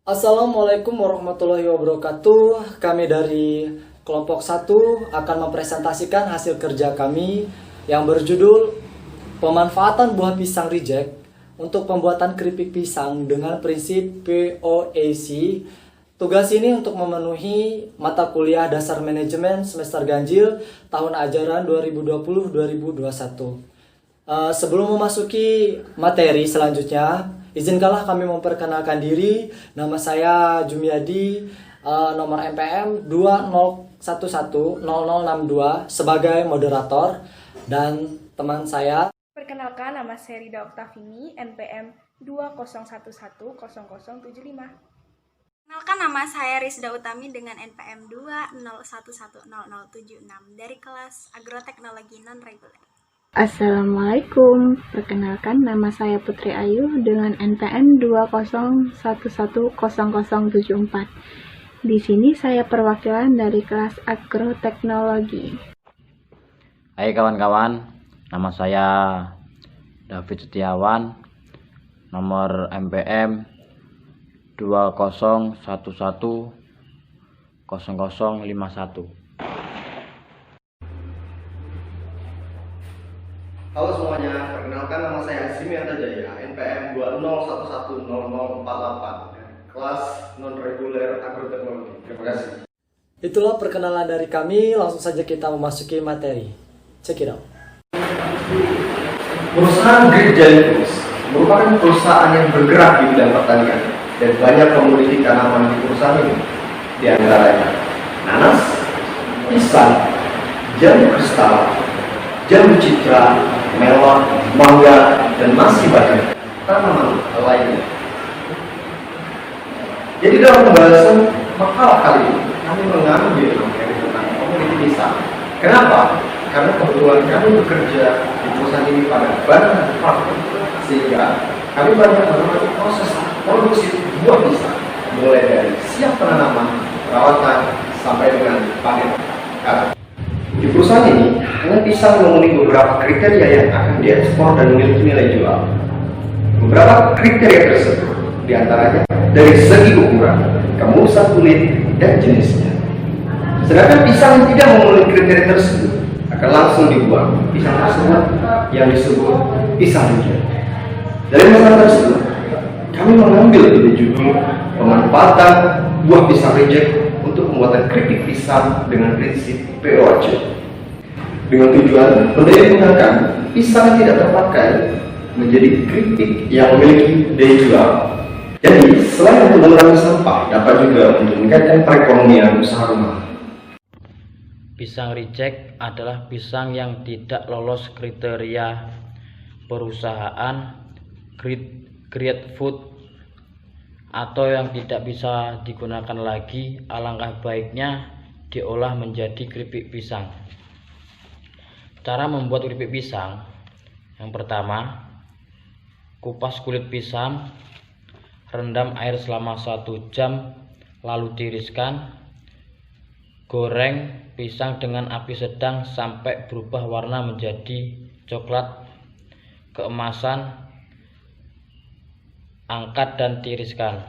Assalamualaikum warahmatullahi wabarakatuh. Kami dari kelompok 1 akan mempresentasikan hasil kerja kami yang berjudul Pemanfaatan buah pisang reject untuk pembuatan keripik pisang dengan prinsip POAC. Tugas ini untuk memenuhi mata kuliah dasar manajemen semester ganjil tahun ajaran 2020-2021. Sebelum memasuki materi selanjutnya, izinkanlah kami memperkenalkan diri. Nama saya Jumiadi, nomor NPM 20110062 sebagai moderator, dan teman saya. Perkenalkan, nama saya Rida Oktavini, NPM 20110075. Perkenalkan, nama saya Rizda Utami dengan NPM 20110076 dari kelas Agroteknologi Non-Reguler. Assalamualaikum, perkenalkan nama saya Putri Ayu dengan NPM 20110074. Di sini saya perwakilan dari kelas Agroteknologi. Hai kawan-kawan, nama saya David Setiawan, nomor NPM 20110051. Halo semuanya, perkenalkan nama saya Simianta Jaya, NPM 20110048, kelas non-reguler agroteknologi. Terima kasih. Itulah perkenalan dari kami, langsung saja kita memasuki materi. Check it out. Perusahaan Great Giant Foods merupakan perusahaan yang bergerak di bidang pertanian dan banyak komoditi tanaman di perusahaan ini, di antaranya nanas, pisang, jambu kristal, jambu citra, melon, mangga, dan masih banyak tanaman lainnya. Jadi dalam pembahasan makalah kali ini, kami mengambil materi tentang komoditi pisang. Kenapa? Karena kebetulan kami bekerja di perusahaan ini pada bahan faktor, sehingga kami banyak mengalami proses produksi buah pisang, mulai dari siap penanaman, perawatan, sampai dengan panen. Di perusahaan ini, hanya pisang memenuhi beberapa kriteria yang akan diekspor dan memiliki nilai jual. Beberapa kriteria tersebut diantaranya dari segi ukuran, kemulusan kulit, dan jenisnya. Sedangkan pisang yang tidak memenuhi kriteria tersebut akan langsung dibuang. Pisang tersebut yang disebut pisang reject. Dari masalah tersebut, kami mengambil dari judul pemanfaatan buah pisang reject untuk pembuatan keripik pisang dengan prinsip POAC, dengan tujuan mendaya pisang yang tidak terpakai menjadi keripik yang memiliki daya jual. Jadi selain untuk mengurangi sampah, dapat juga untuk meningkatkan perekonomian usaha rumah. Pisang reject adalah pisang yang tidak lolos kriteria perusahaan Great Food atau yang tidak bisa digunakan lagi. Alangkah baiknya diolah menjadi keripik pisang. Cara membuat keripik pisang: yang pertama, kupas kulit pisang, rendam air selama 1 jam, lalu tiriskan. Goreng pisang dengan api sedang sampai berubah warna menjadi coklat keemasan. Angkat dan tiriskan.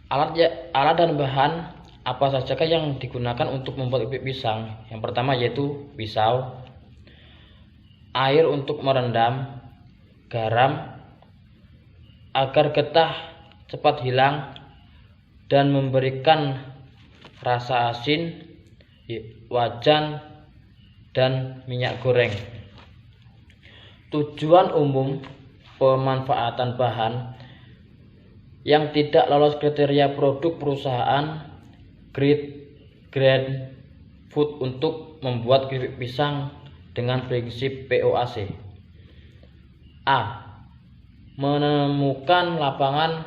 Alat dan bahan apa saja yang digunakan untuk membuat keripik pisang? Yang pertama yaitu pisau, air untuk merendam, garam agar getah cepat hilang dan memberikan rasa asin, wajan, dan minyak goreng. Tujuan umum pemanfaatan bahan yang tidak lolos kriteria produk perusahaan Great Food untuk membuat keripik pisang dengan prinsip POAC. A. Menemukan lapangan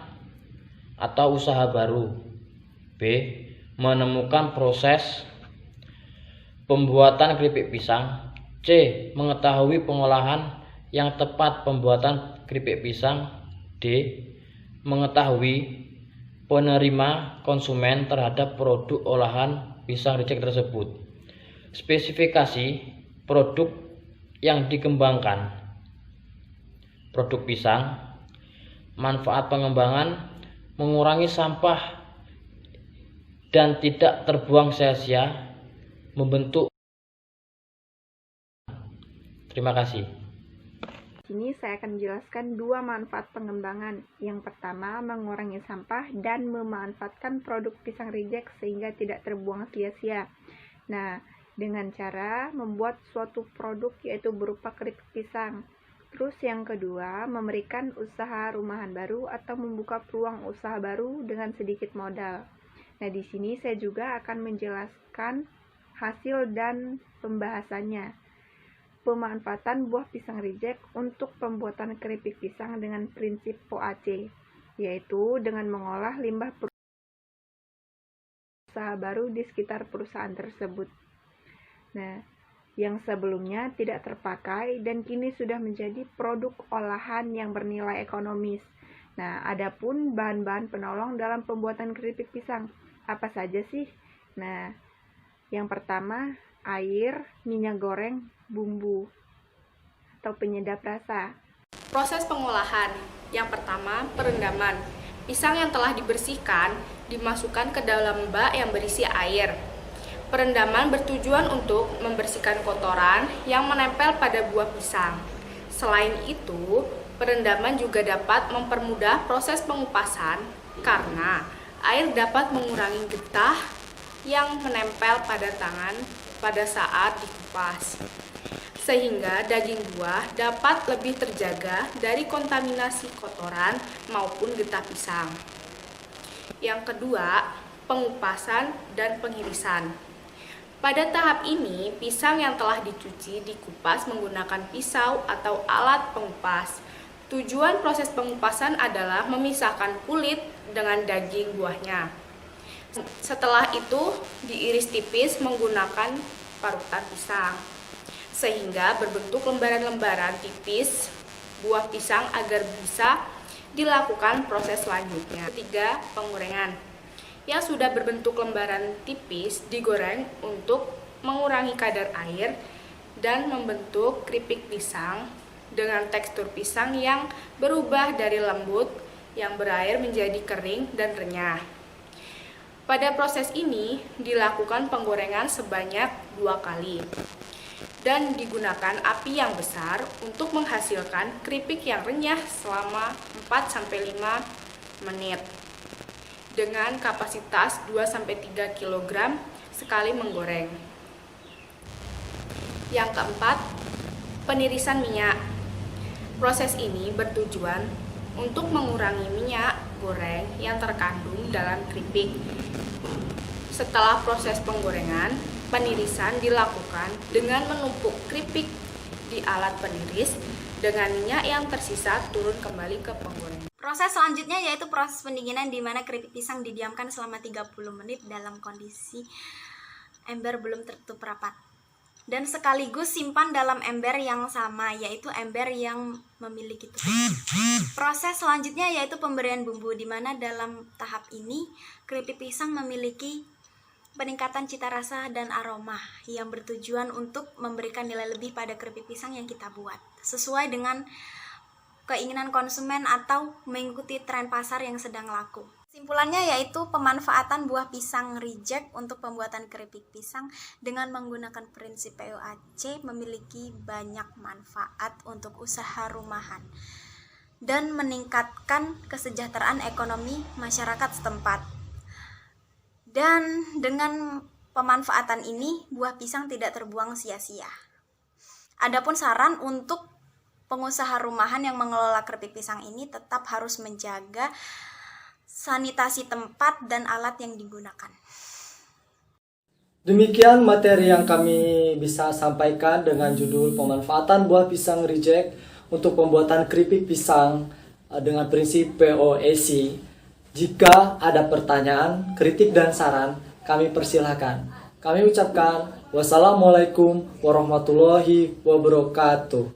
atau usaha baru. B. Menemukan proses pembuatan keripik pisang. C. Mengetahui pengolahan yang tepat pembuatan keripik pisang. D. Mengetahui penerima konsumen terhadap produk olahan pisang reject tersebut. Spesifikasi produk yang dikembangkan. Produk pisang, manfaat pengembangan, mengurangi sampah dan tidak terbuang sia-sia, membentuk. Terima kasih. Sini saya akan menjelaskan 2 manfaat pengembangan. Yang pertama, mengurangi sampah dan memanfaatkan produk pisang reject sehingga tidak terbuang sia-sia. Nah, dengan cara membuat suatu produk yaitu berupa keripik pisang. Terus yang kedua, memberikan usaha rumahan baru atau membuka peluang usaha baru dengan sedikit modal. Nah, di sini saya juga akan menjelaskan hasil dan pembahasannya. Pemanfaatan buah pisang reject untuk pembuatan keripik pisang dengan prinsip OAC, yaitu dengan mengolah limbah usaha baru di sekitar perusahaan tersebut. Nah, yang sebelumnya tidak terpakai dan kini sudah menjadi produk olahan yang bernilai ekonomis. Nah, adapun bahan-bahan penolong dalam pembuatan keripik pisang, apa saja sih? Nah, yang pertama, air, minyak goreng, bumbu, atau penyedap rasa. Proses pengolahan. Yang pertama, perendaman. Pisang yang telah dibersihkan dimasukkan ke dalam bak yang berisi air. Perendaman bertujuan untuk membersihkan kotoran yang menempel pada buah pisang. Selain itu, perendaman juga dapat mempermudah proses pengupasan karena air dapat mengurangi getah yang menempel pada tangan pada saat dikupas, sehingga daging buah dapat lebih terjaga dari kontaminasi kotoran maupun getah pisang. Yang kedua, pengupasan dan pengirisan. Pada tahap ini, pisang yang telah dicuci dikupas menggunakan pisau atau alat pengupas. Tujuan proses pengupasan adalah memisahkan kulit dengan daging buahnya. Setelah itu, diiris tipis menggunakan parutan pisang, sehingga berbentuk lembaran-lembaran tipis buah pisang agar bisa dilakukan proses selanjutnya. Ketiga, penggorengan. Yang sudah berbentuk lembaran tipis digoreng untuk mengurangi kadar air dan membentuk keripik pisang dengan tekstur pisang yang berubah dari lembut yang berair menjadi kering dan renyah. Pada proses ini dilakukan penggorengan sebanyak 2 kali dan digunakan api yang besar untuk menghasilkan keripik yang renyah selama 4-5 menit dengan kapasitas 2-3 kg sekali menggoreng. Yang keempat, penirisan minyak. Proses ini bertujuan untuk mengurangi minyak goreng yang terkandung dalam keripik. Setelah proses penggorengan, penirisan dilakukan dengan menumpuk keripik di alat peniris dengan minyak yang tersisa turun kembali ke penggorengan. Proses selanjutnya yaitu proses pendinginan di mana keripik pisang didiamkan selama 30 menit dalam kondisi ember belum tertutup rapat. Dan sekaligus simpan dalam ember yang sama, yaitu ember yang memiliki tutup. Proses selanjutnya yaitu pemberian bumbu, di mana dalam tahap ini keripik pisang memiliki peningkatan cita rasa dan aroma yang bertujuan untuk memberikan nilai lebih pada keripik pisang yang kita buat, sesuai dengan keinginan konsumen atau mengikuti tren pasar yang sedang laku. Kesimpulannya yaitu pemanfaatan buah pisang reject untuk pembuatan keripik pisang dengan menggunakan prinsip POAC memiliki banyak manfaat untuk usaha rumahan dan meningkatkan kesejahteraan ekonomi masyarakat setempat. Dan dengan pemanfaatan ini, buah pisang tidak terbuang sia-sia. Adapun saran untuk pengusaha rumahan yang mengelola keripik pisang ini tetap harus menjaga sanitasi tempat dan alat yang digunakan. Demikian materi yang kami bisa sampaikan dengan judul pemanfaatan buah pisang reject untuk pembuatan keripik pisang dengan prinsip POAC. Jika ada pertanyaan, kritik, dan saran, kami persilahkan. Kami ucapkan wassalamualaikum warahmatullahi wabarakatuh.